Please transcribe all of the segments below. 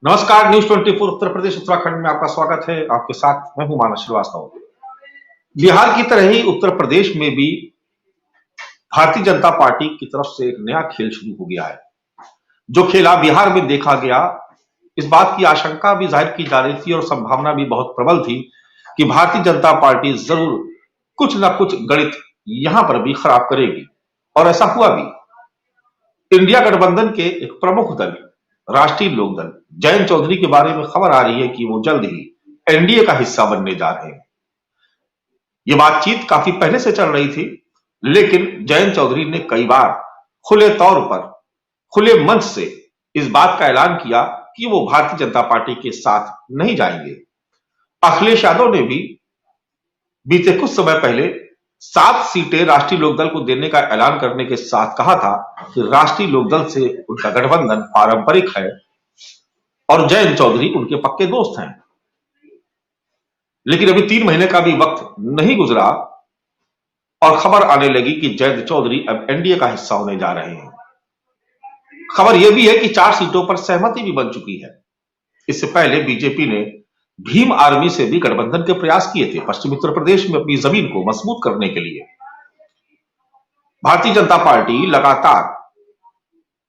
नमस्कार। न्यूज 24 उत्तर प्रदेश उत्तराखंड में आपका स्वागत है। आपके साथ मैं हूं मानस श्रीवास्तव। बिहार की तरह ही उत्तर प्रदेश में भी भारतीय जनता पार्टी की तरफ से एक नया खेल शुरू हो गया है। जो खेला बिहार में देखा गया, इस बात की आशंका भी जाहिर की जा रही थी और संभावना भी बहुत प्रबल थी कि भारतीय जनता पार्टी जरूर कुछ ना कुछ गणित यहां पर भी खराब करेगी, और ऐसा हुआ भी। इंडिया गठबंधन के एक प्रमुख दल राष्ट्रीय लोकदल जयंत चौधरी के बारे में खबर आ रही है कि वो जल्द ही एनडीए का हिस्सा बनने जा रहे हैं। ये बातचीत काफी पहले से चल रही थी, लेकिन जयंत चौधरी ने कई बार खुले तौर पर, खुले मंच से इस बात का ऐलान किया कि वो भारतीय जनता पार्टी के साथ नहीं जाएंगे। अखिलेश यादव ने भी बीते कुछ समय पहले 7 सीटें राष्ट्रीय लोकदल को देने का ऐलान करने के साथ कहा था कि राष्ट्रीय लोकदल से उनका गठबंधन पारंपरिक है और जयंत चौधरी उनके पक्के दोस्त हैं। लेकिन अभी 3 महीने का भी वक्त नहीं गुजरा और खबर आने लगी कि जयंत चौधरी अब एनडीए का हिस्सा होने जा रहे हैं। खबर यह भी है कि 4 सीटों पर सहमति भी बन चुकी है। इससे पहले बीजेपी ने भीम आर्मी से भी गठबंधन के प्रयास किए थे पश्चिमी उत्तर प्रदेश में अपनी जमीन को मजबूत करने के लिए। भारतीय जनता पार्टी लगातार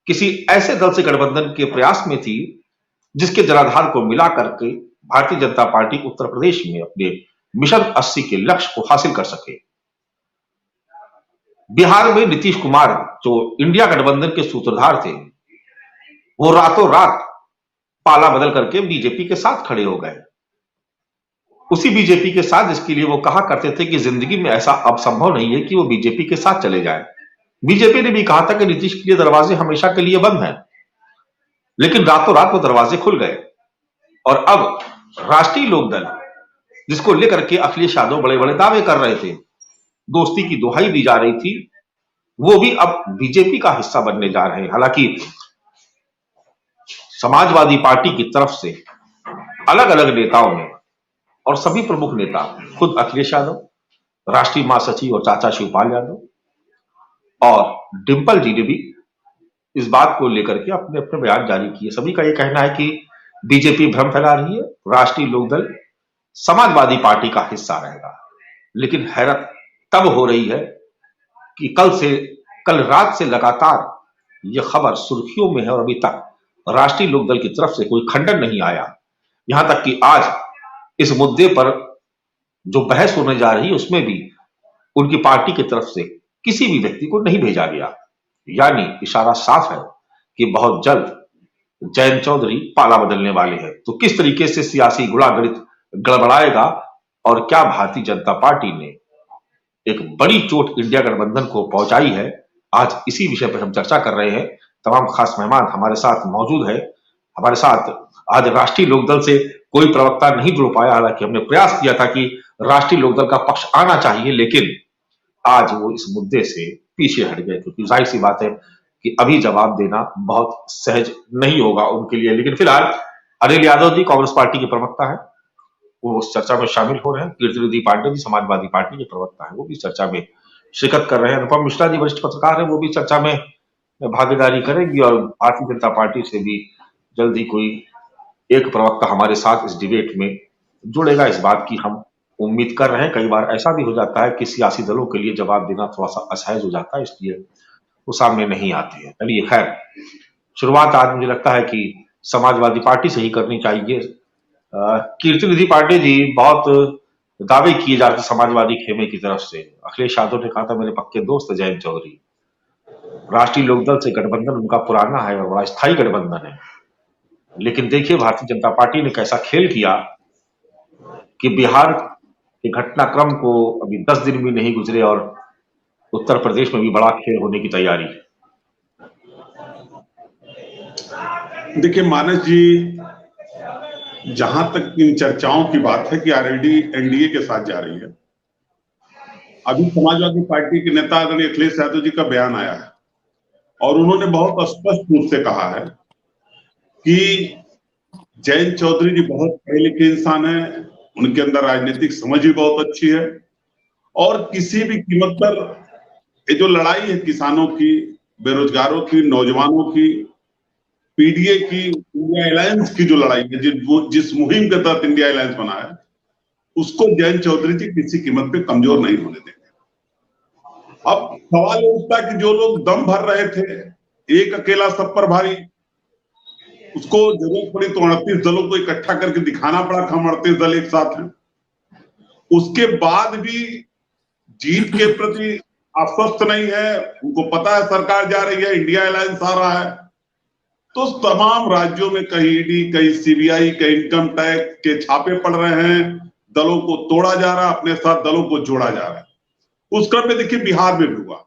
किसी ऐसे दल से गठबंधन के प्रयास में थी जिसके जनाधार को मिला करके भारतीय जनता पार्टी उत्तर प्रदेश में अपने मिशन 80 के लक्ष्य को हासिल कर सके। बिहार में नीतीश कुमार, जो इंडिया गठबंधन के सूत्रधार थे, वो रातों रात पाला बदल करके बीजेपी के साथ खड़े हो गए। उसी बीजेपी के साथ जिसके लिए वो कहा करते थे कि जिंदगी में ऐसा अब संभव नहीं है कि वो बीजेपी के साथ चले जाए। बीजेपी ने भी कहा था कि नीतीश के लिए दरवाजे हमेशा के लिए बंद हैं, लेकिन रातों रात वो दरवाजे खुल गए और अब राष्ट्रीय लोकदल, जिसको लेकर के अखिलेश यादव बड़े बड़े दावे कर रहे थे, दोस्ती की दुहाई दी जा रही थी, वो भी अब बीजेपी का हिस्सा बनने जा रहे हैं। हालांकि समाजवादी पार्टी की तरफ से अलग अलग नेताओं ने और सभी प्रमुख नेता, खुद अखिलेश यादव, राष्ट्रीय महासचिव और चाचा शिवपाल यादव और डिंपल जी ने भी इस बात को लेकर के अपने अपने बयान जारी किए। सभी का यह कहना है कि बीजेपी भ्रम फैला रही है, राष्ट्रीय लोकदल समाजवादी पार्टी का हिस्सा रहेगा। लेकिन हैरत तब हो रही है कि कल रात से लगातार यह खबर सुर्खियों में है और अभी तक राष्ट्रीय लोकदल की तरफ से कोई खंडन नहीं आया। यहां तक कि आज इस मुद्दे पर जो बहस होने जा रही है उसमें भी उनकी पार्टी की तरफ से किसी भी व्यक्ति को नहीं भेजा गया। यानी इशारा साफ है कि बहुत जल्द जयंत चौधरी पाला बदलने वाले हैं। तो किस तरीके से सियासी गुणागणित गड़बड़ाएगा और क्या भारतीय जनता पार्टी ने एक बड़ी चोट इंडिया गठबंधन को पहुंचाई है, आज इसी विषय पर हम चर्चा कर रहे हैं। तमाम खास मेहमान हमारे साथ मौजूद है। हमारे साथ आज राष्ट्रीय लोकदल से कोई प्रवक्ता नहीं जुड़ पाया, हालांकि हमने प्रयास किया था कि राष्ट्रीय लोकदल का पक्ष आना चाहिए, लेकिन आज वो इस मुद्दे से पीछे हट गए, क्योंकि जाहिर सी बात है कि अभी जवाब देना बहुत सहज नहीं होगा उनके लिए। लेकिन फिलहाल अनिल यादव जी कांग्रेस पार्टी के प्रवक्ता है, वो उस चर्चा में शामिल हो रहे हैं। कीर्तिनिधि पांडे जी समाजवादी पार्टी के प्रवक्ता है, वो भी चर्चा में शिरकत कर रहे हैं। अनुपम मिश्रा जी वरिष्ठ पत्रकार है, वो भी चर्चा में भागीदारी करेंगी और भारतीय जनता पार्टी से भी जल्द ही कोई एक प्रवक्ता हमारे साथ इस डिबेट में जुड़ेगा, इस बात की हम उम्मीद कर रहे हैं। कई बार ऐसा भी हो जाता है कि सियासी दलों के लिए जवाब देना थोड़ा सा असहज हो जाता है, इसलिए वो सामने नहीं आते हैं। चलिए खैर, शुरुआत आज मुझे लगता है कि समाजवादी पार्टी से ही करनी चाहिए। कीर्तिनिधि पांडे जी, बहुत दावे किए जा रहे थे समाजवादी खेमे की तरफ से। अखिलेश यादव ने कहा था मेरे पक्के दोस्त जयंत चौधरी, राष्ट्रीय लोकदल से गठबंधन उनका पुराना है और बड़ा स्थायी गठबंधन है। लेकिन देखिए भारतीय जनता पार्टी ने कैसा खेल किया कि बिहार के घटनाक्रम को अभी 10 दिन भी नहीं गुजरे और उत्तर प्रदेश में भी बड़ा खेल होने की तैयारी। देखिए मानस जी, जहां तक इन चर्चाओं की बात है कि आरएलडी एनडीए के साथ जा रही है, अभी समाजवादी पार्टी के नेता आदरणीय अखिलेश यादव जी का बयान आया है और उन्होंने बहुत स्पष्ट रूप से कहा है कि जयंत चौधरी जी बहुत पढ़े लिखे इंसान है, उनके अंदर राजनीतिक समझ भी बहुत अच्छी है और किसी भी कीमत पर ये जो लड़ाई है किसानों की, बेरोजगारों की, नौजवानों की, पीडीए की, इंडिया अलायंस की जो लड़ाई है, जिस मुहिम के तहत इंडिया अलायंस बना है, उसको जयंत चौधरी जी किसी कीमत पे कमजोर नहीं होने देंगे। अब सवाल ये उठता है कि जो लोग दम भर रहे थे, एक अकेला सब पर भारी, उसको जरूरत पड़ी तो 38 दलों को इकट्ठा करके दिखाना पड़ा कि हम 38 दल एक साथ हैं। उसके बाद भी जीत के प्रति आश्वस्त नहीं है, उनको पता है सरकार जा रही है, इंडिया अलायंस आ रहा है, तो तमाम राज्यों में कहीं ईडी, कहीं सीबीआई, कहीं इनकम टैक्स के छापे पड़ रहे हैं, दलों को तोड़ा जा रहा है, अपने साथ दलों को जोड़ा जा रहा है। उस क्रम में देखिए बिहार में भी हुआ,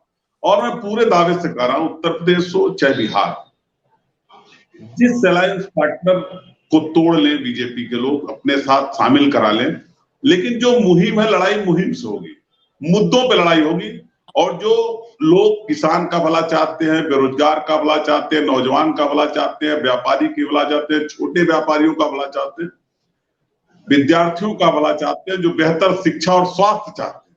और मैं पूरे दावे से कह रहा हूं, उत्तर प्रदेश हो चाहे बिहार, जिस अलायंस पार्टनर को तोड़ लें बीजेपी के लोग, अपने साथ शामिल करा लें, लेकिन जो मुहिम है, लड़ाई मुहिम से होगी, मुद्दों पे लड़ाई होगी। और जो लोग किसान का भला चाहते हैं, बेरोजगार का भला चाहते हैं, नौजवान का भला चाहते हैं, व्यापारी की भला चाहते हैं, छोटे व्यापारियों का भला चाहते हैं, विद्यार्थियों का भला चाहते हैं, जो बेहतर शिक्षा और स्वास्थ्य चाहते हैं,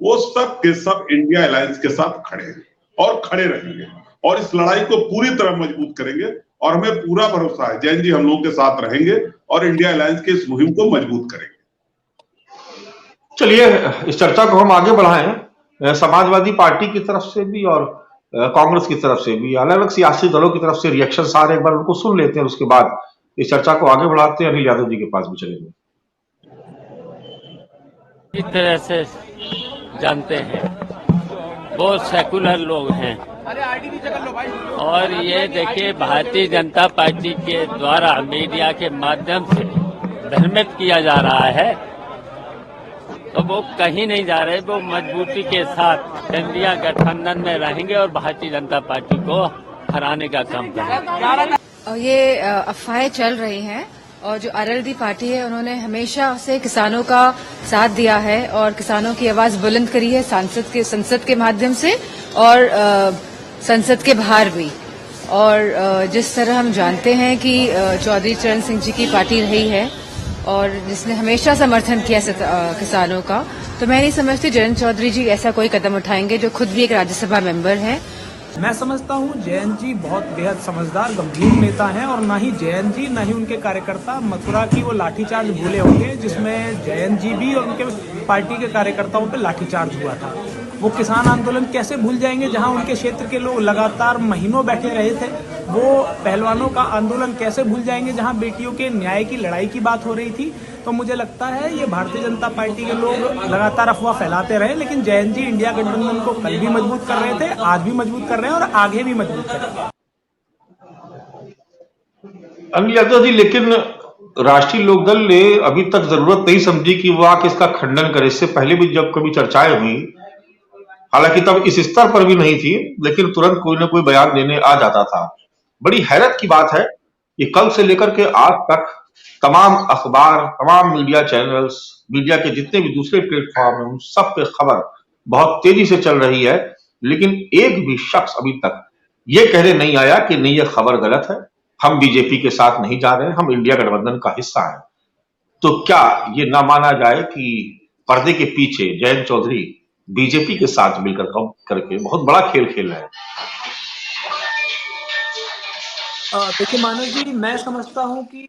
वो सब के सब इंडिया अलायंस के साथ खड़े हैं और खड़े रहेंगे, और इस लड़ाई को पूरी तरह मजबूत करेंगे। और हमें पूरा भरोसा है जैन जी हम लोगों के साथ रहेंगे और इंडिया अलायंस की इस मुहिम को मजबूत करेंगे। चलिए, इस चर्चा को हम आगे बढ़ाएं। समाजवादी पार्टी की तरफ से भी और कांग्रेस की तरफ से भी, अलग अलग सियासी दलों की तरफ से रिएक्शन आ रहे हैं, एक बार उनको सुन लेते हैं, उसके बाद इस चर्चा को आगे बढ़ाते हैं। अनिल यादव जी के पास भी चलेंगे। इस तरह से जानते हैं, वो सेकुलर लोग हैं, और ये देखिए भारतीय जनता पार्टी के द्वारा मीडिया के माध्यम से भ्रमित किया जा रहा है, तो वो कहीं नहीं जा रहे, वो मजबूती के साथ इंडिया गठबंधन में रहेंगे और भारतीय जनता पार्टी को हराने का काम करेंगे। ये अफवाहें चल रही हैं, और जो आरएलडी पार्टी है उन्होंने हमेशा से किसानों का साथ दिया है और किसानों की आवाज बुलंद करी है संसद के माध्यम से और संसद के बाहर भी। और जिस तरह हम जानते हैं कि चौधरी चरण सिंह जी की पार्टी रही है और जिसने हमेशा समर्थन किया किसानों का, तो मैं नहीं समझती जयंत चौधरी जी ऐसा कोई कदम उठाएंगे, जो खुद भी एक राज्यसभा मेंबर हैं। मैं समझता हूं जयंत जी बहुत बेहद समझदार गंभीर नेता हैं, और ना ही जयंत जी ना ही उनके कार्यकर्ता मथुरा की वो लाठीचार्ज भूले होंगे, जिसमें जयंत जी भी और उनके पार्टी के कार्यकर्ताओं पे लाठीचार्ज हुआ था। वो किसान आंदोलन कैसे भूल जाएंगे, जहां उनके क्षेत्र के लोग लगातार महीनों बैठे रहे थे। वो पहलवानों का आंदोलन कैसे भूल जाएंगे, जहां बेटियों के न्याय की लड़ाई की बात हो रही थी। तो मुझे लगता है ये भारतीय जनता पार्टी के लोग लगातार अफवाह फैलाते रहे, लेकिन जयंत जी इंडिया गठबंधन को कल भी मजबूत कर रहे थे, आज भी मजबूत कर रहे हैं और आगे भी मजबूत करेंगे। अनिल यादव जी, लेकिन राष्ट्रीय लोकदल ने अभी तक जरूरत नहीं समझी कि वो आके इसका खंडन करे। इससे पहले भी जब कभी चर्चाएं हुई, हालांकि तब इस स्तर पर भी नहीं थी, लेकिन तुरंत कोई ना कोई बयान देने आ जाता था। बड़ी हैरत की बात है कि कल से लेकर के आज तक तमाम अखबार, तमाम मीडिया चैनल्स, मीडिया के जितने भी दूसरे प्लेटफॉर्म हैं, उन सब पे खबर बहुत तेजी से चल रही है, लेकिन एक भी शख्स अभी तक ये कहने नहीं आया कि नहीं, ये खबर गलत है, हम बीजेपी के साथ नहीं जा रहे, हम इंडिया गठबंधन का हिस्सा हैं। तो क्या ये ना माना जाए कि पर्दे के पीछे जयंत चौधरी बीजेपी के साथ मिलकर काम करके बहुत बड़ा खेल खेल रहे हैं? देखिए मानव जी, मैं समझता हूं कि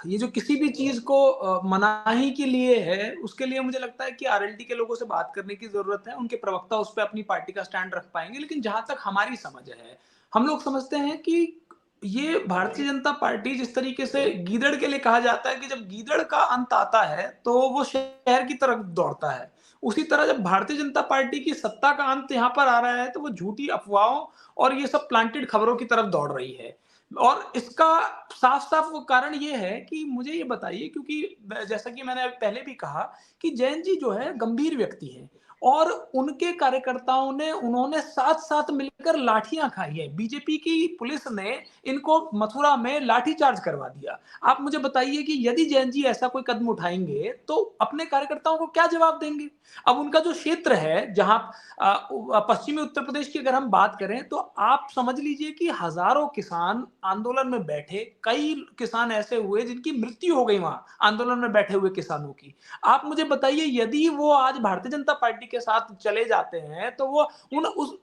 ये जो किसी भी चीज को मनाही के लिए है, उसके लिए मुझे लगता है कि आरएलडी के लोगों से बात करने की जरूरत है। उनके प्रवक्ता उस पर अपनी पार्टी का स्टैंड रख पाएंगे, लेकिन जहां तक हमारी समझ है, हम लोग समझते हैं कि ये भारतीय जनता पार्टी, जिस तरीके से गीदड़ के लिए कहा जाता है कि जब गीदड़ का अंत आता है तो वो शहर की तरफ दौड़ता है, उसी तरह जब भारतीय जनता पार्टी की सत्ता का अंत यहाँ पर आ रहा है तो वो झूठी अफवाहों और ये सब प्लांटेड खबरों की तरफ दौड़ रही है। और इसका साफ साफ वो कारण ये है कि मुझे ये बताइए, क्योंकि जैसा कि मैंने पहले भी कहा कि जैन जी जो है गंभीर व्यक्ति हैं, और उनके कार्यकर्ताओं ने उन्होंने साथ साथ मिलकर लाठियां खाई है। बीजेपी की पुलिस ने इनको मथुरा में लाठीचार्ज करवा दिया। आप मुझे बताइए कि यदि जैन जी ऐसा कोई कदम उठाएंगे तो अपने कार्यकर्ताओं को क्या जवाब देंगे? अब उनका जो क्षेत्र है, जहां पश्चिमी उत्तर प्रदेश की अगर हम बात करें, तो आप समझ लीजिए कि हजारों किसान आंदोलन में बैठे, कई किसान ऐसे हुए जिनकी मृत्यु हो गई वहां आंदोलन में बैठे हुए किसानों की। आप मुझे बताइए, यदि वो आज भारतीय जनता पार्टी के साथ चले जाते हैं तो वो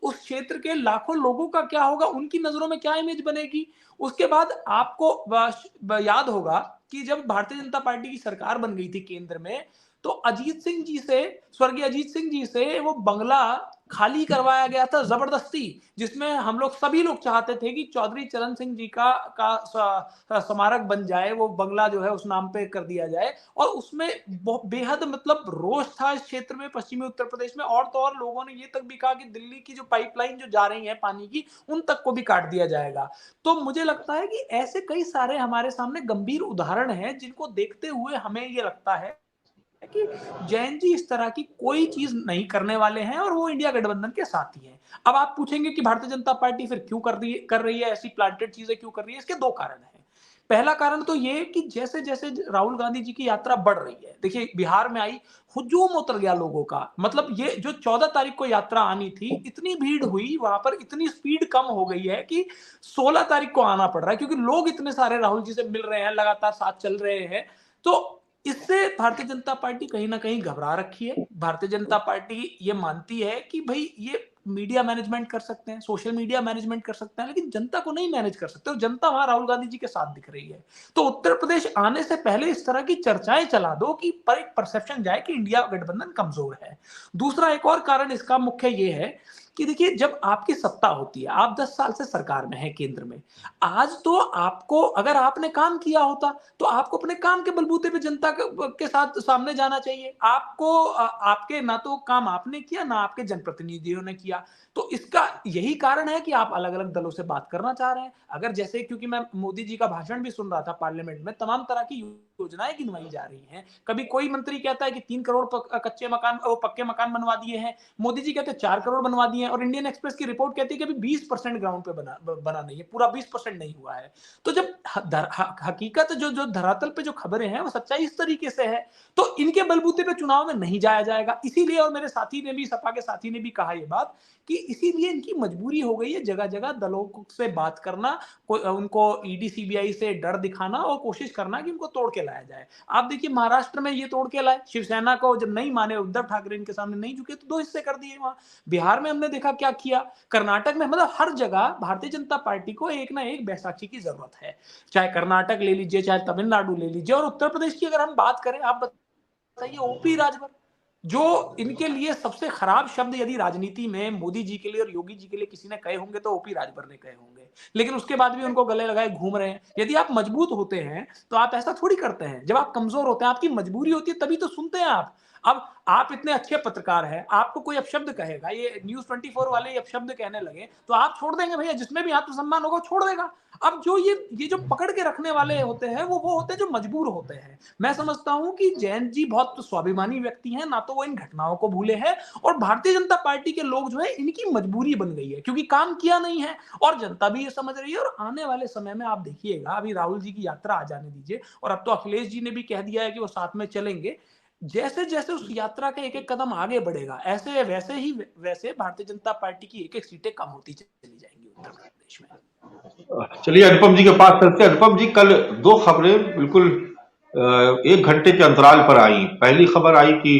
उस क्षेत्र के लाखों लोगों का क्या होगा, उनकी नजरों में क्या इमेज बनेगी। उसके बाद आपको याद होगा कि जब भारतीय जनता पार्टी की सरकार बन गई थी केंद्र में, तो अजीत सिंह जी से, स्वर्गीय अजीत सिंह जी से वो बंगला खाली करवाया गया था जबरदस्ती, जिसमें हम लोग सभी लोग चाहते थे कि चौधरी चरण सिंह जी का स्मारक बन जाए, वो बंगला जो है उस नाम पे कर दिया जाए। और उसमें बेहद मतलब रोष था इस क्षेत्र में, पश्चिमी उत्तर प्रदेश में। और तो और लोगों ने ये तक भी कहा कि दिल्ली की जो पाइपलाइन जो जा रही है पानी की, उन तक को भी काट दिया जाएगा। तो मुझे लगता है कि ऐसे कई सारे हमारे सामने गंभीर उदाहरण हैं जिनको देखते हुए हमें ये लगता है कि जैन जी इस तरह की कोई चीज नहीं करने वाले हैं और वो इंडिया गठबंधन के साथ ही हैं। अब आप पूछेंगे कि भारतीय जनता पार्टी फिर क्यों कर रही है ऐसी प्लांटेड चीजें क्यों कर रही है। इसके दो कारण हैं। पहला कारण तो ये कि जैसे जैसे राहुल गांधी जी की यात्रा बढ़ रही है, देखिए बिहार में आई, हुजूम उतर गया लोगों का। मतलब ये जो 14 तारीख को यात्रा आनी थी, इतनी भीड़ हुई वहां पर, इतनी स्पीड कम हो गई है कि 16 तारीख को आना पड़ रहा है, क्योंकि लोग इतने सारे राहुल जी से मिल रहे हैं, लगातार साथ चल रहे हैं। तो इससे भारतीय जनता पार्टी कहीं ना कहीं घबरा रखी है। भारतीय जनता पार्टी ये मानती है कि भाई ये मीडिया मैनेजमेंट कर सकते हैं, सोशल मीडिया मैनेजमेंट कर सकते हैं, लेकिन जनता को नहीं मैनेज कर सकते। और जनता वहां राहुल गांधी जी के साथ दिख रही है। तो उत्तर प्रदेश आने से पहले इस तरह की चर्चाएं चला दो कि पर एक परसेप्शन जाए कि इंडिया गठबंधन कमजोर है। दूसरा एक और कारण इसका मुख्य ये है कि देखिए, जब आपकी सत्ता होती है, आप 10 साल से सरकार में है केंद्र में, आज तो आपको, अगर आपने काम किया होता तो आपको अपने काम के बलबूते पे जनता के साथ सामने जाना चाहिए। आपको आपके ना तो काम आपने किया, ना आपके जनप्रतिनिधियों ने किया। तो इसका यही कारण है कि आप अलग अलग दलों से बात करना चाह रहे हैं। अगर जैसे, क्योंकि मैं मोदी जी का भाषण भी सुन रहा था पार्लियामेंट में, तमाम तरह की योजनाएं गिनवाई जा रही हैं। कभी कोई मंत्री कहता है कि 3 करोड़ कच्चे मकान, वो पक्के मकान बनवा दिए हैं, मोदी जी कहते हैं 4 करोड़ बनवा दिए हैं, और इंडियन एक्सप्रेस की रिपोर्ट कहती है कि अभी 20% ग्राउंड पे बना नहीं है, पूरा 20% नहीं हुआ है। तो जब हकीकत जो धरातल पे जो खबरें हैं वो सच्चाई इस तरीके से है, तो इनके बलबूते पे चुनाव में नहीं जाया जाएगा। इसीलिए, और मेरे साथी ने भी, सपा के साथी ने भी कहा ये बात, कि इसीलिए इनकी मजबूरी हो गई है जगह जगह दलों से बात करना, उनको ईडी सीबीआई से डर दिखाना और कोशिश करना कि उनको तोड़ के लाया जाए। आप देखिए महाराष्ट्र में ये तोड़ के लाए, शिवसेना को जब नहीं माने, उद्धव ठाकरे इनके सामने नहीं झुके तो 2 हिस्से कर दिए वहां। बिहार में हमने देखा क्या किया, कर्नाटक में, मतलब हर जगह भारतीय जनता पार्टी को एक ना एक बैसाखी की जरूरत है। चाहे कर्नाटक ले लीजिए, चाहे तमिलनाडु ले लीजिए, और उत्तर प्रदेश की अगर हम बात करें, आप बताइए ओपी राजभर, जो इनके लिए सबसे खराब शब्द यदि राजनीति में मोदी जी के लिए और योगी जी के लिए किसी ने कहे होंगे तो ओपी राजभर ने कहे होंगे। लेकिन उसके बाद भी उनको गले लगाए घूम रहे हैं। यदि आप मजबूत होते हैं तो आप ऐसा थोड़ी करते हैं। जब आप कमजोर होते हैं, आपकी मजबूरी होती है, तभी तो सुनते हैं आप। अब आप इतने अच्छे पत्रकार हैं, आपको कोई अपशब्द कहेगा, ये न्यूज 24 वाले अपशब्द कहने लगे, तो आप छोड़ देंगे भैया, जिसमें भी आत्मसम्मान होगा छोड़ देगा। अब जो ये जो पकड़ के रखने वाले होते हैं, वो होते हैं जो मजबूर होते हैं। मैं समझता हूं कि जैन जी बहुत स्वाभिमानी व्यक्ति हैं, ना तो वो इन घटनाओं को भूले हैं, और भारतीय जनता पार्टी के लोग जो है, इनकी मजबूरी बन गई है, क्योंकि काम किया नहीं है, और जनता भी ये समझ रही है। और आने वाले समय में आप देखिएगा, अभी राहुल जी की यात्रा आ जाने दीजिए, और अब तो अखिलेश जी ने भी कह दिया है कि वो साथ में चलेंगे। जैसे जैसे उस यात्रा का एक एक कदम आगे बढ़ेगा, ऐसे वैसे भारतीय जनता पार्टी की एक एक सीटें कम होती चली जाएंगी उत्तर प्रदेश में। चलिए अनुपम जी के पास चलते हैं। अनुपम जी, कल 2 खबरें बिल्कुल 1 घंटे के अंतराल पर आई। पहली खबर आई कि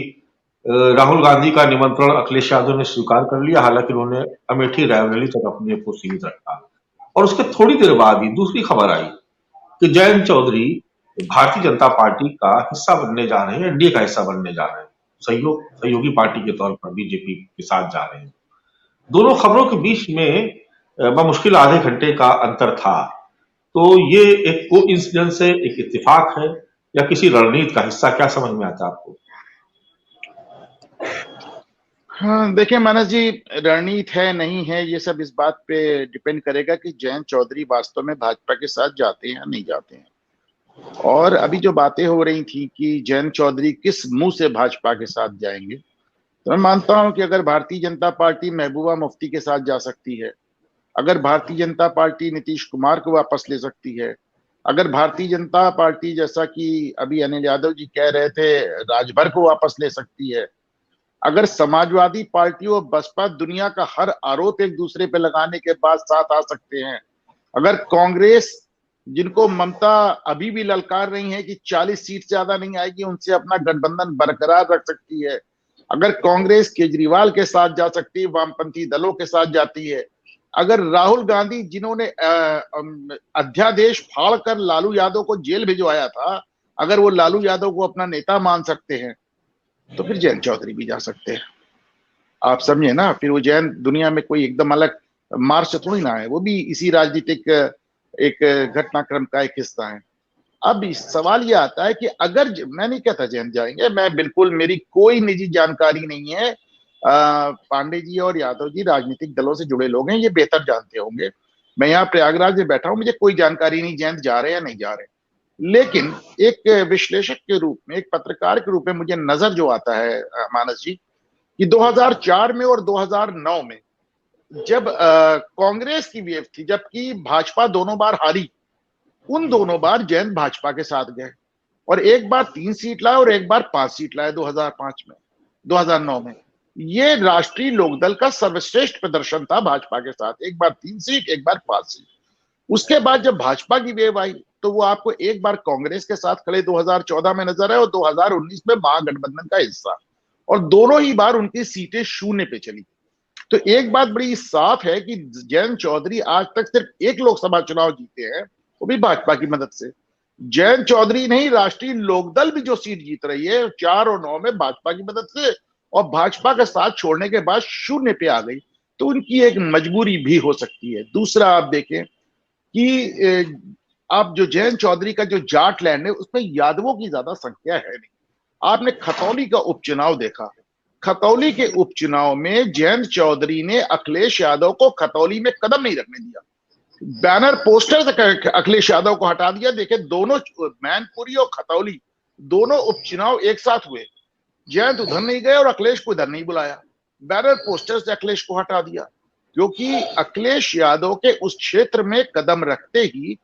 राहुल गांधी का निमंत्रण अखिलेश यादव ने स्वीकार कर लिया, हालांकि उन्होंने अमेठी रायबरेली तक अपने को सीमित रखा। और उसके थोड़ी देर बाद ही दूसरी खबर आई कि जयंत चौधरी भारतीय जनता पार्टी का हिस्सा बनने जा रहे हैं, एनडीए का हिस्सा बनने जा रहे हैं, सहयोगी पार्टी के तौर पर बीजेपी के साथ जा रहे हैं। दोनों खबरों के बीच में मुश्किल आधे घंटे का अंतर था। तो ये एक कोइंसिडेंस है, एक इत्तेफाक है, या किसी रणनीति का हिस्सा? क्या समझ में आता है आपको? हाँ देखिए मानस जी, रणनीति है नहीं है, ये सब इस बात पे डिपेंड करेगा कि जयंत चौधरी वास्तव में भाजपा के साथ जाते हैं या नहीं जाते हैं। और अभी जो बातें हो रही थी कि जयंत चौधरी किस मुंह से भाजपा के साथ जाएंगे, तो मैं मानता हूं कि अगर भारतीय जनता पार्टी महबूबा मुफ्ती के साथ जा सकती है, अगर भारतीय जनता पार्टी नीतीश कुमार को वापस ले सकती है, अगर भारतीय जनता पार्टी, जैसा कि अभी अनिल यादव जी कह रहे थे, राजभर को वापस ले सकती है, अगर समाजवादी पार्टी और बसपा दुनिया का हर आरोप एक दूसरे पे लगाने के बाद साथ आ सकते हैं, अगर कांग्रेस, जिनको ममता अभी भी ललकार रही है कि 40 सीट ज्यादा नहीं आएगी, उनसे अपना गठबंधन बरकरार रख सकती है, अगर कांग्रेस केजरीवाल के साथ जा सकती है, वामपंथी दलों के साथ जाती है, अगर राहुल गांधी जिन्होंने अध्यादेश फाड़कर लालू यादव को जेल भिजवाया था, अगर वो लालू यादव को अपना नेता मान सकते हैं, तो फिर जयंत चौधरी भी जा सकते हैं। आप समझे ना, फिर वो जयंत दुनिया में कोई एकदम अलग मार्ग से थोड़ी ना है, वो भी इसी राजनीतिक एक घटनाक्रम का एक हिस्सा है। अब सवाल ये आता है कि अगर, मैं नहीं कहता जयंत जाएंगे, मैं बिल्कुल, मेरी कोई निजी जानकारी नहीं है। पांडे जी और यादव जी राजनीतिक दलों से जुड़े लोग हैं, ये बेहतर जानते होंगे। मैं यहाँ प्रयागराज में बैठा हूं, मुझे कोई जानकारी नहीं जयंत जा रहे हैं या नहीं जा रहे। लेकिन एक विश्लेषक के रूप में, एक पत्रकार के रूप में मुझे नजर जो आता है मानस जी, कि 2004 में और 2009 में जब कांग्रेस की वेव थी, जबकि भाजपा दोनों बार हारी, उन दोनों बार जयंत भाजपा के साथ गए और एक बार 3 सीट लाए और एक बार 5 सीट लाए 2005 में, 2009 में। ये राष्ट्रीय लोकदल का सर्वश्रेष्ठ प्रदर्शन था भाजपा के साथ, एक बार 3 सीट, एक बार 5 सीट। उसके बाद जब भाजपा की वेव आई तो वो आपको एक बार कांग्रेस के साथ खड़े 2014 में नजर आए और 2019 में महागठबंधन का हिस्सा, और दोनों ही बार उनकी सीटें 0 पे चली। तो एक बात बड़ी साफ है कि जयंत चौधरी आज तक सिर्फ एक लोकसभा चुनाव जीते हैं, वो भी भाजपा की मदद से। जयंत चौधरी नहीं, राष्ट्रीय लोकदल भी जो सीट जीत रही है 4 और 9 में भाजपा की मदद से, और भाजपा का साथ छोड़ने के बाद 0 पे आ गई, तो उनकी एक मजबूरी भी हो सकती है। दूसरा आप देखें कि आप जो जयंत चौधरी का जो जाट लैंड है उसमें यादवों की ज्यादा संख्या है नहीं। आपने खतौली का उपचुनाव देखा, खतौली के उपचुनाव में जयंत चौधरी ने अखिलेश यादव को खतौली में कदम नहीं रखने दिया, बैनर पोस्टर से अखिलेश यादव को हटा दिया। देखे दोनों, मैनपुरी और खतौली दोनों उपचुनाव एक साथ हुए, जयंत उधर नहीं गए और अखिलेश को इधर नहीं बुलाया, बैनर पोस्टर से अखिलेश को हटा दिया, क्योंकि अखिलेश यादव के उस क्षेत्र में कदम रखते ही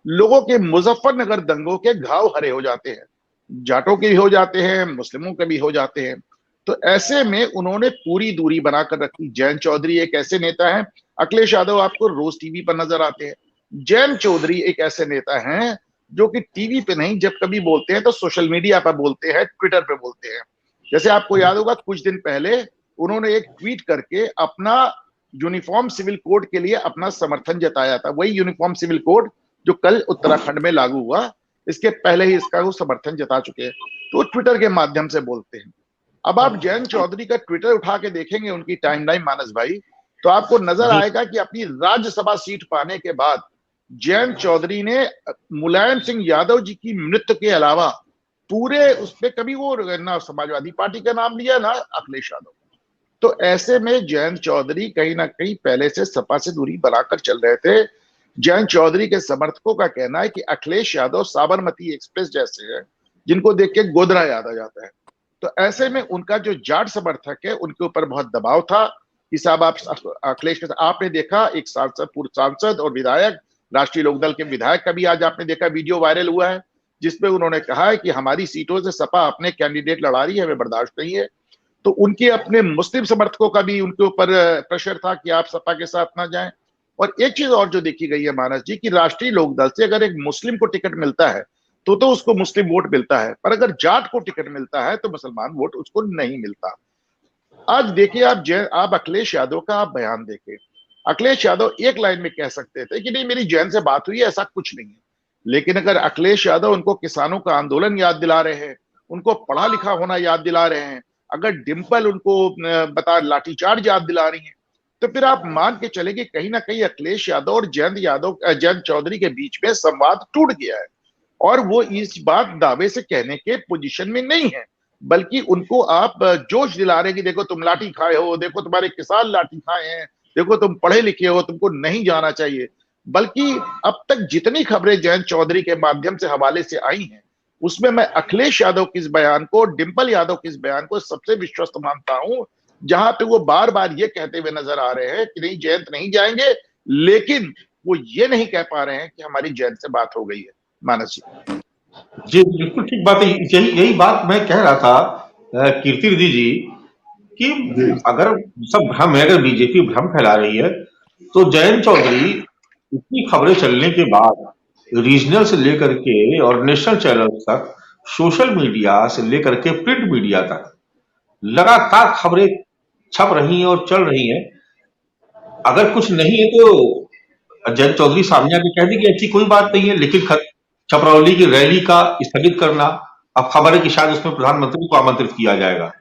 लोगों के मुजफ्फरनगर दंगों के घाव हरे हो जाते हैं, जाटों के भी हो जाते हैं, मुस्लिमों के भी हो जाते हैं। तो ऐसे में उन्होंने पूरी दूरी बनाकर रखी। जयंत चौधरी एक ऐसे नेता हैं, अखिलेश यादव आपको रोज टीवी पर नजर आते हैं, जयंत चौधरी एक ऐसे नेता हैं जो कि टीवी पे नहीं, जब कभी बोलते हैं तो सोशल मीडिया पर बोलते हैं, ट्विटर पे बोलते हैं। जैसे आपको याद होगा कुछ दिन पहले उन्होंने एक ट्वीट करके अपना यूनिफॉर्म सिविल कोड के लिए अपना समर्थन जताया था, वही यूनिफॉर्म सिविल कोड जो कल उत्तराखंड में लागू हुआ, इसके पहले ही इसका वो समर्थन जता चुके हैं, तो ट्विटर के माध्यम से बोलते हैं। अब आप जयंत चौधरी का ट्विटर उठा के देखेंगे, उनकी टाइमलाइन मानस भाई, तो आपको नजर आएगा कि अपनी राज्यसभा सीट पाने के बाद जयंत चौधरी ने मुलायम सिंह यादव जी की मृत्यु के अलावा पूरे उसपे कभी वो ना समाजवादी पार्टी का नाम लिया ना अखिलेश यादव। तो ऐसे में जयंत चौधरी कहीं ना कहीं पहले से सपा से दूरी बनाकर चल रहे थे। जयंत चौधरी के समर्थकों का कहना है कि अखिलेश यादव साबरमती एक्सप्रेस जैसे हैं जिनको देख के गोदरा याद आ जाता है। तो ऐसे में उनका जो जाट समर्थक है उनके ऊपर बहुत दबाव था कि साहब आप अखिलेश के, आपने देखा एक सांसद, पूर्व सांसद और विधायक, राष्ट्रीय लोकदल के विधायक का भी आज आपने देखा वीडियो वायरल हुआ है जिसमें उन्होंने कहा है कि हमारी सीटों से सपा अपने कैंडिडेट लड़ा रही है, हमें बर्दाश्त नहीं है। तो उनके अपने मुस्लिम समर्थकों का भी उनके ऊपर प्रेशर था कि आप सपा के साथ ना जाएं। और एक चीज और जो देखी गई है मानस जी, कि राष्ट्रीय लोकदल से अगर एक मुस्लिम को टिकट मिलता है तो उसको मुस्लिम वोट मिलता है, पर अगर जाट को टिकट मिलता है तो मुसलमान वोट उसको नहीं मिलता। आज देखिए आप अखिलेश यादव का आप बयान देखिए, अखिलेश यादव एक लाइन में कह सकते थे कि नहीं मेरी जैन से बात हुई है, ऐसा कुछ नहीं है। लेकिन अगर अखिलेश यादव उनको किसानों का आंदोलन याद दिला रहे हैं, उनको पढ़ा लिखा होना याद दिला रहे हैं, अगर डिंपल उनको लाठीचार्ज याद दिला रही है, तो फिर आप मान के चले कि कहीं ना कहीं अखिलेश यादव और जयंत चौधरी के बीच में संवाद टूट गया है और वो इस बात दावे से कहने के पोजीशन में नहीं है, बल्कि उनको आप जोश दिला रहे कि देखो तुम लाठी खाए हो, देखो तुम्हारे किसान लाठी खाए हैं, देखो तुम पढ़े लिखे हो, तुमको नहीं जाना चाहिए। बल्कि अब तक जितनी खबरें जयंत चौधरी के माध्यम से हवाले से आई हैं उसमें मैं अखिलेश यादव के इस बयान को, डिंपल यादव के इस बयान को सबसे विश्वस्त मानता हूं, जहां पे वो बार बार ये कहते हुए नजर आ रहे हैं कि नहीं जयंत नहीं जाएंगे, लेकिन वो ये नहीं कह पा रहे हैं कि हमारी जयंत से बात हो गई है। मानस जी बिल्कुल ठीक बात है, यही बात मैं कह रहा था कीर्ति रिद्धि जी कि अगर सब भ्रम है, अगर बीजेपी भ्रम फैला रही है तो जयंत चौधरी इतनी खबरें चलने के बाद रीजनल से लेकर के और नेशनल चैनल तक, सोशल मीडिया से लेकर के प्रिंट मीडिया तक लगातार खबरें छप रही हैं और चल रही हैं। अगर कुछ नहीं है तो जयंत चौधरी सामने आके कह दी कि ऐसी कोई बात नहीं है, लेकिन छपरौली की रैली का स्थगित करना, अब खबर है कि शायद उसमें प्रधानमंत्री को आमंत्रित किया जाएगा।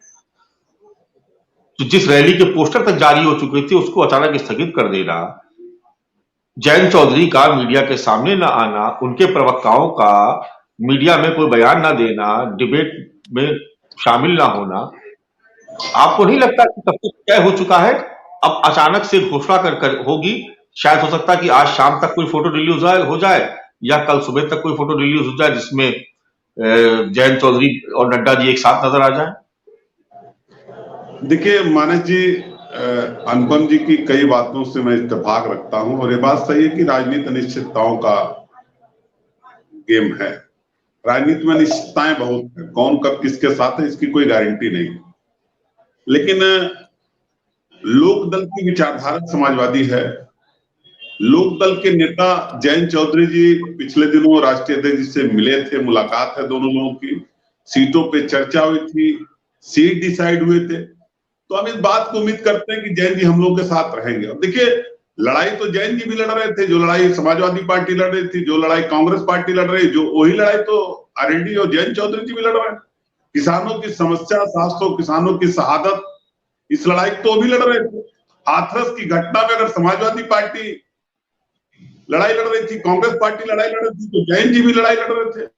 तो जिस रैली के पोस्टर तक जारी हो चुके थे उसको अचानक स्थगित कर देना, जयंत चौधरी का मीडिया के सामने न आना, उनके प्रवक्ताओं का मीडिया में कोई बयान न देना, डिबेट में शामिल ना होना, आपको नहीं लगता कि सब कुछ तय हो चुका है? अब अचानक से घोषणा कर होगी, शायद हो सकता है कि आज शाम तक कोई फोटो रिलीज हो जाए या कल सुबह तक कोई फोटो रिलीज हो जाए जिसमें जयंत चौधरी और नड्डा जी एक साथ नजर आ जाए। देखिए मानस जी, अनुपम जी की कई बातों से मैं इत्तेफाक रखता हूं और ये बात सही है कि राजनीति अनिश्चितताओं का गेम है। राजनीति में अनिश्चितताएं बहुत है, कौन कब किसके साथ है इसकी कोई गारंटी नहीं। लेकिन लोकदल की विचारधारा समाजवादी है। लोकदल के नेता जयंत चौधरी जी पिछले दिनों राष्ट्रीय अध्यक्ष जी से मिले थे, मुलाकात है दोनों लोगों की, सीटों पे चर्चा हुई थी, सीट डिसाइड हुए थे। तो हम इस बात को उम्मीद करते हैं कि जयंत जी हम लोगों के साथ रहेंगे। अब देखिए, लड़ाई तो जयंत जी भी लड़ रहे थे, जो लड़ाई समाजवादी पार्टी लड़ रही थी, जो लड़ाई कांग्रेस पार्टी लड़ रही, जो वही लड़ाई तो आरएलडी और जयंत चौधरी जी भी लड़ रहे हैं। किसानों की समस्या, 700 किसानों की शहादत, इस लड़ाई तो भी लड़ रहे थे। हाथरस की घटना में अगर समाजवादी पार्टी लड़ाई लड़ रही थी, कांग्रेस पार्टी लड़ाई लड़ रही थी, तो जयंत जी भी लड़ाई लड़ रहे थे।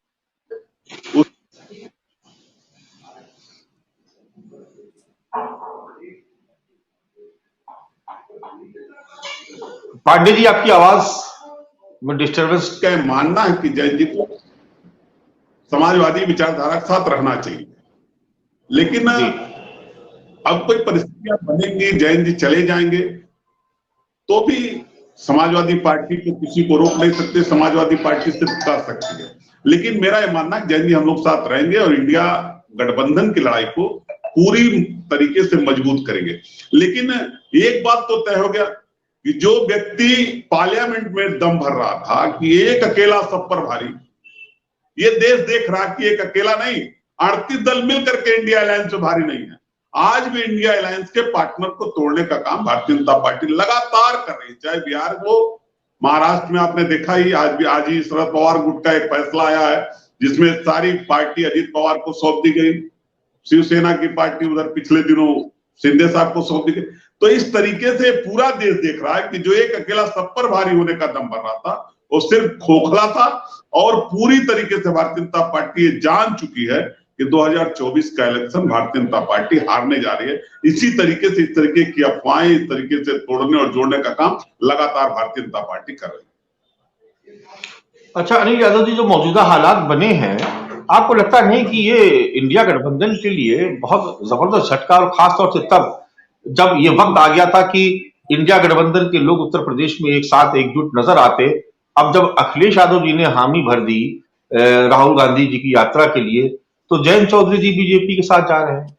पांडे जी, आपकी आवाज में डिस्टर्बेंस। का मानना है कि जयंत जी को समाजवादी विचारधारा के साथ रहना चाहिए, लेकिन अब कोई परिस्थितियां बनेंगी, जयंत जी चले जाएंगे तो भी समाजवादी पार्टी को किसी को रोक नहीं सकते, समाजवादी पार्टी से कर सकती है। लेकिन मेरा यह मानना है जयंत जी हम लोग साथ रहेंगे और इंडिया गठबंधन की लड़ाई को पूरी तरीके से मजबूत करेंगे। लेकिन एक बात तो तय हो गया कि जो व्यक्ति पार्लियामेंट में दम भर रहा था कि एक अकेला सब पर भारी, ये देश देख रहा कि एक अकेला नहीं, 38 दल मिलकर के इंडिया अलायंस में भारी नहीं है। आज भी इंडिया अलायंस के पार्टनर को तोड़ने का काम भारतीय जनता पार्टी लगातार कर रही है, चाहे बिहार हो, महाराष्ट्र में आपने देखा ही, आज ही शरद पवार गुट का एक फैसला आया है जिसमें सारी पार्टी अजीत पवार को सौंप दी गई, शिवसेना की पार्टी उधर पिछले दिनों शिंदे साहब को सौंप दी गई। तो इस तरीके से पूरा देश देख रहा है कि जो एक अकेला सब पर भारी होने का दम भर रहा था वो सिर्फ खोखला था, और पूरी तरीके से भारतीय जनता पार्टी ये जान चुकी है कि 2024 का इलेक्शन भारतीय जनता पार्टी हारने जा रही है। इसी तरीके से इस तरीके की अफवाहें, इस तरीके से तोड़ने और जोड़ने का काम लगातार भारतीय जनता पार्टी कर रही है। अच्छा अनिल यादव जी, जो मौजूदा हालात बने हैं, आपको लगता नहीं कि ये इंडिया गठबंधन के लिए बहुत जबरदस्त झटका, और खासतौर से तब जब ये वक्त आ गया था कि इंडिया गठबंधन के लोग उत्तर प्रदेश में एक साथ एकजुट नजर आते। अब जब अखिलेश यादव जी ने हामी भर दी राहुल गांधी जी की यात्रा के लिए, तो जयंत चौधरी जी बीजेपी के साथ जा रहे हैं।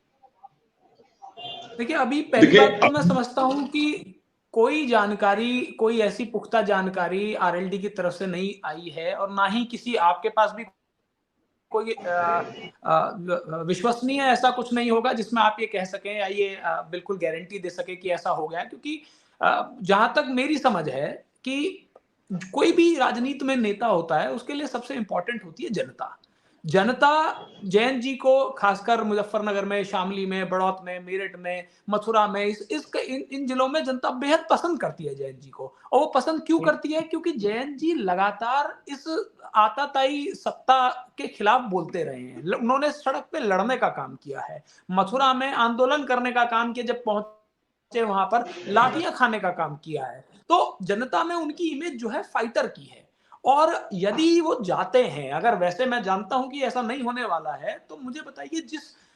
देखिए, अभी पहली बात तो मैं समझता हूं कि कोई जानकारी, कोई ऐसी पुख्ता जानकारी आरएलडी की तरफ से नहीं आई है, और ना ही किसी आपके पास भी कोई विश्वसनीय ऐसा कुछ नहीं होगा जिसमें आप ये कह सकें या ये बिल्कुल गारंटी दे सके कि ऐसा हो गया। क्योंकि जहां तक मेरी समझ है कि कोई भी राजनीति में नेता होता है, उसके लिए सबसे इंपॉर्टेंट होती है जनता। जनता जयंत जी को खासकर मुजफ्फरनगर में, शामली में, बड़ौत में, मेरठ में, मथुरा में, इन जिलों में जनता बेहद पसंद करती है जयंत जी को। और वो पसंद क्यों करती है? क्योंकि जयंत जी लगातार इस आताताई सत्ता के खिलाफ बोलते रहे हैं। उन्होंने सड़क पे लड़ने का काम किया है, मथुरा में आंदोलन करने का काम किया, जब पहुंचे वहां पर लाठियां खाने का काम किया है। तो जनता में उनकी इमेज जो है फाइटर की है। और यदि वो जाते हैं, अगर वैसे मैं जानता हूं कि ऐसा नहीं होने वाला है, तो मुझे बताइए,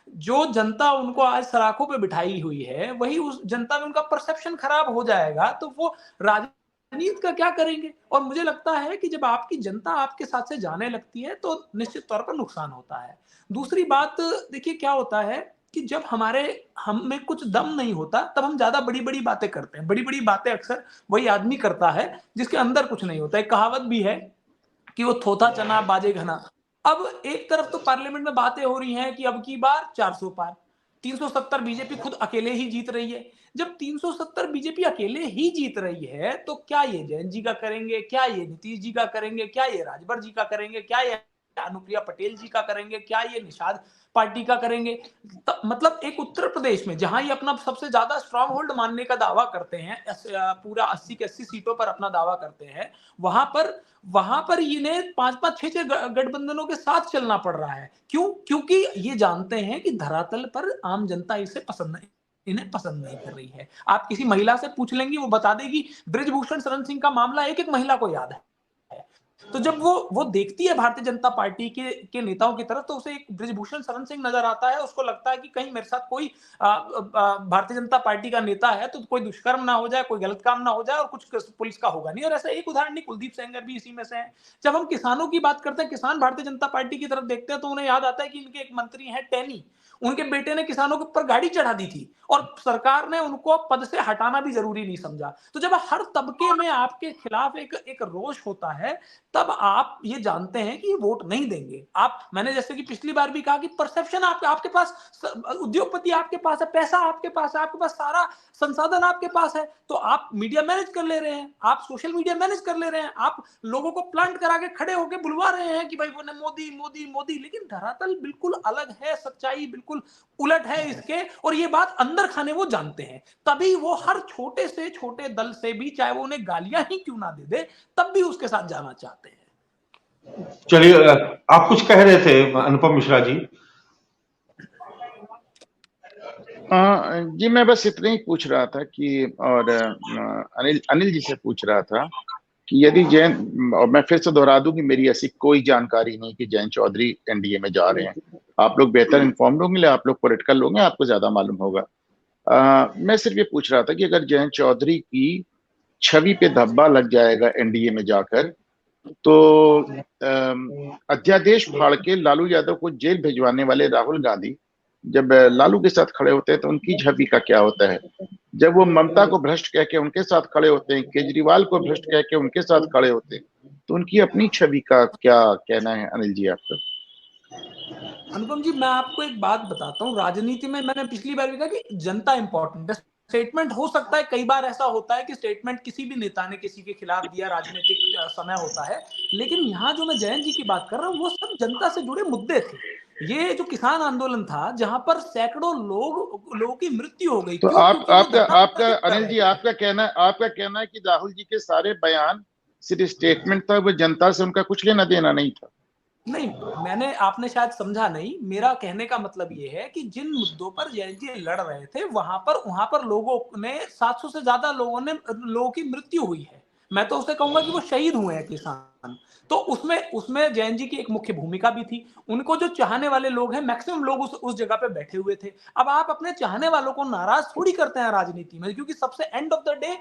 जो जनता उनको आज सराखों पे बिठाई हुई है, वही उस जनता में उनका परसेप्शन खराब हो जाएगा, तो वो राजनीति का क्या करेंगे? और मुझे लगता है कि जब आपकी जनता आपके साथ से जाने लगती है तो निश्चित तौर पर नुकसान होता है। दूसरी बात देखिए, क्या होता है कि जब हम में कुछ दम नहीं होता, तब हम ज्यादा बड़ी बड़ी बातें करते हैं। बड़ी बड़ी बातें अक्सर वही आदमी करता है जिसके अंदर कुछ नहीं होता। एक कहावत भी है कि वो थोथा चना बाजे घना। अब एक तरफ तो पार्लियामेंट में बातें हो रही हैं कि अब की बार 400 पार, 370 बीजेपी खुद अकेले ही जीत रही है। जब 370 बीजेपी अकेले ही जीत रही है तो क्या ये जयंत जी का करेंगे, क्या ये नीतीश जी का करेंगे, क्या ये राजभर जी का करेंगे, क्या ये अनुप्रिया पटेल जी का करेंगे, क्या ये निषाद पार्टी का करेंगे? मतलब एक उत्तर प्रदेश में जहां ये अपना सबसे ज्यादा स्ट्रांग होल्ड मानने का दावा करते हैं, पूरा 80 की 80 सीटों पर अपना दावा करते हैं, वहां पर इन्हें 5-5 6-6 गठबंधनों के साथ चलना पड़ रहा है। क्यों? क्योंकि ये जानते हैं कि धरातल पर आम जनता इसे इन्हें पसंद नहीं कर रही है। आप किसी महिला से पूछ लेंगी, वो बता देगी बृजभूषण शरण सिंह का मामला एक एक महिला को याद है। तो जब वो देखती है भारतीय जनता पार्टी के नेताओं की तरफ, तो उसे एक बृजभूषण शरण सिंह नजर आता है। उसको लगता है कि कहीं मेरे साथ कोई भारतीय जनता पार्टी का नेता है तो कोई दुष्कर्म ना हो जाए, कोई गलत काम ना हो जाए और कुछ पुलिस का होगा नहीं। और ऐसा एक उदाहरण नहीं, कुलदीप सेंगर भी इसी में से है। जब हम किसानों की बात करते हैं, किसान भारतीय जनता पार्टी की तरफ देखते हैं तो उन्हें याद आता है कि इनके एक मंत्री हैं टैनी, उनके बेटे ने किसानों के ऊपर गाड़ी चढ़ा दी थी और सरकार ने उनको पद से हटाना भी जरूरी नहीं समझा। तो जब हर तबके में आपके खिलाफ एक रोष होता है, तब आप ये जानते हैं कि वोट नहीं देंगे। मैंने जैसे कि पिछली बार भी कहा कि परसेप्शन आपके पास, उद्योगपति आपके पास है, पैसा आपके पास है, आपके पास सारा संसाधन आपके पास है, तो आप मीडिया मैनेज कर ले रहे हैं, आप सोशल मीडिया मैनेज कर ले रहे हैं, आप लोगों को प्लांट करा के खड़े होकर बुलवा रहे हैं कि भाई वो मोदी मोदी मोदी। लेकिन धरातल बिल्कुल अलग है, सच्चाई बिल्कुल उलट है इसके, और ये बात अंदर खाने वो जानते हैं। तभी वो हर छोटे से छोटे दल से भी, चाहे वो उन्हें गालियां ही क्यों ना दे, तब भी उसके साथ जाना चाहते हैं। चलिए, आप कुछ कह रहे थे अनुपम मिश्रा जी। जी मैं बस इतना ही पूछ रहा था कि, और अनिल जी से पूछ रहा था कि यदि जयंत, और मैं फिर से दोहरा दूं कि मेरी ऐसी कोई जानकारी नहीं कि जयंत चौधरी एनडीए में जा रहे हैं। आप लोग बेहतर इन्फॉर्म्ड होंगे, आप लोग पॉलिटिकल लोग हैं, आपको ज्यादा मालूम होगा। मैं सिर्फ ये पूछ रहा था कि अगर जयंत चौधरी की छवि पे धब्बा लग जाएगा एनडीए में जाकर, तो अध्यादेश फाड़ के लालू यादव को जेल भिजवाने वाले राहुल गांधी जब लालू के साथ खड़े होते हैं तो उनकी छवि का क्या होता है? जब वो ममता को भ्रष्ट कह के उनके साथ खड़े होते हैं, केजरीवाल को भ्रष्ट कह के उनके साथ खड़े होते हैं, तो उनकी अपनी छवि का क्या कहना है अनिल जी आपका? अनुपम जी, मैं आपको एक बात बताता हूँ। राजनीति में मैंने पिछली बार भी कहा कि जनता इंपॉर्टेंट है। स्टेटमेंट हो सकता है, कई बार ऐसा होता है कि स्टेटमेंट किसी भी नेता ने किसी के खिलाफ दिया, राजनीतिक समय होता है, लेकिन यहाँ जो मैं जयंत जी की बात कर रहा हूँ वो सब जनता से जुड़े मुद्दे थे। ये जो किसान आंदोलन था जहां पर सैकड़ों लोगों की मृत्यु हो गई, तो आपका अनिल जी आपका कहना है कि राहुल जी के सारे बयान सिर्फ स्टेटमेंट था, वो जनता से उनका कुछ लेना देना नहीं था? नहीं, आपने शायद समझा नहीं। मेरा कहने का मतलब ये है कि जिन मुद्दों पर जयंत जी लड़ रहे थे वहां पर लोगों ने 700 से ज्यादा लोगों की मृत्यु हुई है। मैं तो उसे कहूंगा कि वो शहीद हुए हैं किसान। तो उसमें जयंत जी की एक मुख्य भूमिका भी थी। उनको जो चाहने वाले लोग हैं, मैक्सिमम लोग उस जगह पे बैठे हुए थे। अब आप अपने चाहने वालों को नाराज थोड़ी करते हैं राजनीति में, क्योंकि सबसे एंड ऑफ द डे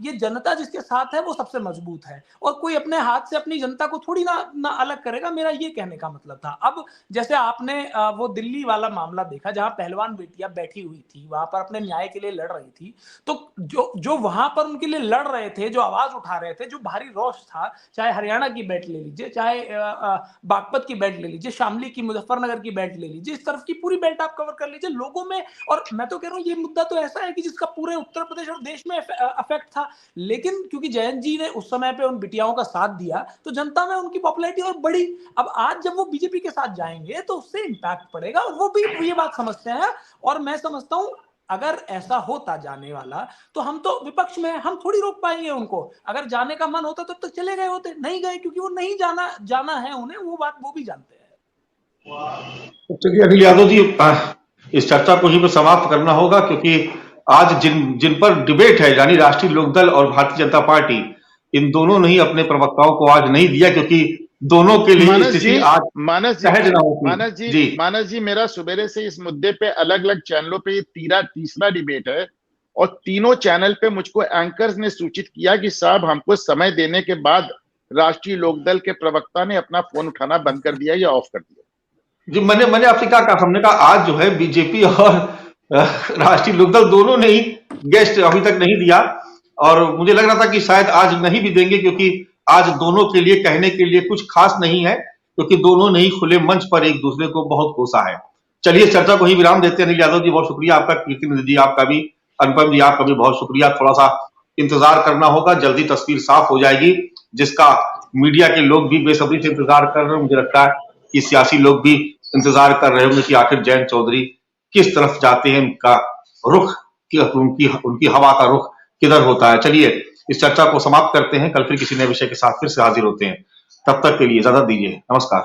ये जनता जिसके साथ है वो सबसे मजबूत है, और कोई अपने हाथ से अपनी जनता को थोड़ी ना अलग करेगा। मेरा ये कहने का मतलब था। अब जैसे आपने वो दिल्ली वाला मामला देखा जहां पहलवान बेटियां बैठी हुई थी, वहां पर अपने न्याय के लिए लड़ रही थी, तो जो वहां पर उनके लिए लड़ रहे थे, जो आवाज उठा रहे थे, जो भारी रोष था, चाहे हरियाणा की बेल्ट ले लीजिए, चाहे बागपत की बेल्ट ले लीजिए, शामली की, मुजफ्फरनगर की बेल्ट ले लीजिए, इस तरफ की पूरी बेल्ट आप कवर कर लीजिए लोगों में। और मैं तो कह रहा हूं ये मुद्दा तो ऐसा है कि जिसका पूरे उत्तर प्रदेश और देश में अफेक्ट था, लेकिन क्योंकि जयंत जी ने उस समय पे उन बिटियाओं का साथ दिया तो जनता में उनकी पॉपुलैरिटी और बढ़ी। अब आज जब वो बीजेपी के साथ जाएंगे तो उससे इंपैक्ट पड़ेगा, और वो भी ये बात समझते हैं। और मैं समझता हूं अगर ऐसा होता जाने वाला तो हम तो विपक्ष में, हम थोड़ी रोक पाएंगे उनको। अगर जाने का मन होता तो चले गए होते, नहीं गए क्योंकि वो नहीं जाना है उन्हें, वो बात वो भी जानते हैं। चलिए अनिल यादव जी, इस चर्चा को ही समाप्त करना होगा, क्योंकि आज जिन पर डिबेट है, यानी राष्ट्रीय लोकदल और भारतीय जनता पार्टी, इन दोनों ने ही अपने प्रवक्ताओं को आज नहीं दिया, क्योंकि दोनों के लिए स्थिति आज सहज ना होती। मानस जी, मेरा सुबेरे से इस मुद्दे पे अलग अलग चैनलों पे ये तीसरा डिबेट है, और तीनों चैनल पे मुझको एंकर्स ने सूचित किया कि साहब हमको समय देने के बाद राष्ट्रीय लोकदल के प्रवक्ता ने अपना फोन उठाना बंद कर दिया या ऑफ कर दिया। जी, मैंने आपसे क्या कहा, हमने कहा आज जो है बीजेपी और राष्ट्रीय लोकदल दोनों ने ही गेस्ट अभी तक नहीं दिया, और मुझे लग रहा था कि शायद आज नहीं भी देंगे, क्योंकि आज दोनों के लिए कहने के लिए कुछ खास नहीं है, क्योंकि दोनों ने ही खुले मंच पर एक दूसरे को बहुत कोसा है। चलिए इस चर्चा को ही विराम देते हैं। अनिल यादव जी बहुत शुक्रिया आपका, कीर्ति जी आपका भी, अनुपम जी आपका भी बहुत शुक्रिया। थोड़ा सा इंतजार करना होगा, जल्दी तस्वीर साफ हो जाएगी, जिसका मीडिया के लोग भी बेसब्री से इंतजार कर रहे हैं। मुझे लगता है कि सियासी लोग भी इंतजार कर रहे होंगे कि आखिर जयंत चौधरी किस तरफ जाते हैं, उनका रुख, उनकी हवा का रुख किधर होता है। चलिए इस चर्चा को समाप्त करते हैं, कल फिर किसी नए विषय के साथ फिर से हाजिर होते हैं। तब तक के लिए इजाजत दीजिए, नमस्कार।